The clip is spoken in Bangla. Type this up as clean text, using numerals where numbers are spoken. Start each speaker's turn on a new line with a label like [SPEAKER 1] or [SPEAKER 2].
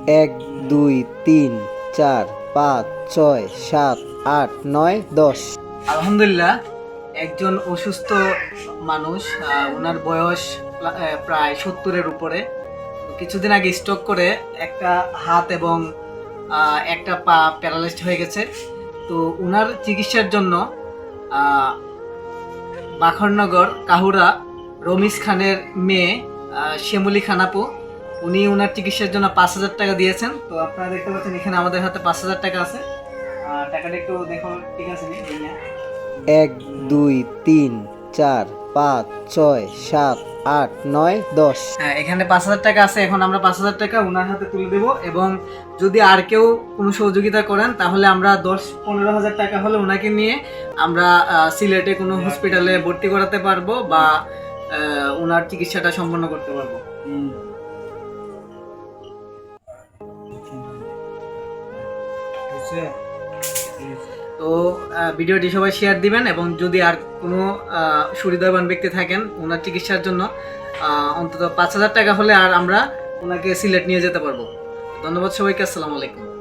[SPEAKER 1] 1 2 3 4 5 6 7 8 9 10।
[SPEAKER 2] আলহামদুলিল্লাহ, একজন অসুস্থ মানুষ, ওনার বয়স প্রায় 70-এর উপরে। কিছুদিন আগে স্ট্রোক করে একটা হাত এবং একটা পা প্যারালাইজড হয়ে গেছে। তো ওনার চিকিৎসার জন্য বাখরনগর কাহুরা রমিজ খানের মেয়ে শ্যামলী খান আপু, উনি ওনার চিকিৎসার জন্য 5,000 টাকা দিয়েছেন। তো আপনারা দেখতে পাচ্ছেন এখানে আমাদের হাতে 5,000 টাকা আছে। টাকাটা একটু দেখুন, ঠিক আছে নি?
[SPEAKER 1] 1 2 3 4 5 6 7 8 9 10।
[SPEAKER 2] হ্যাঁ, এখানে 5,000 টাকা আছে। এখন আমরা 5,000 টাকা ওনার হাতে তুলে দেব, এবং যদি আর কেউ কোনো সহযোগিতা করেন তাহলে আমরা 10-15,000 টাকা হলে ওনাকে নিয়ে আমরা সিলেটে কোনো হসপিটালে ভর্তি করাতে পারবো বা ওনার চিকিৎসাটা সম্পন্ন করতে পারবো। তো ভিডিওটি সবাই শেয়ার দিবেন, এবং যদি আর কোনো সুবিধাবান ব্যক্তি থাকেন ওনার চিকিৎসার জন্য, অন্তত 5,000 টাকা হলে আর আমরা ওনাকে সিলেট নিয়ে যেতে পারবো। ধন্যবাদ সবাইকে। আসসালামু আলাইকুম।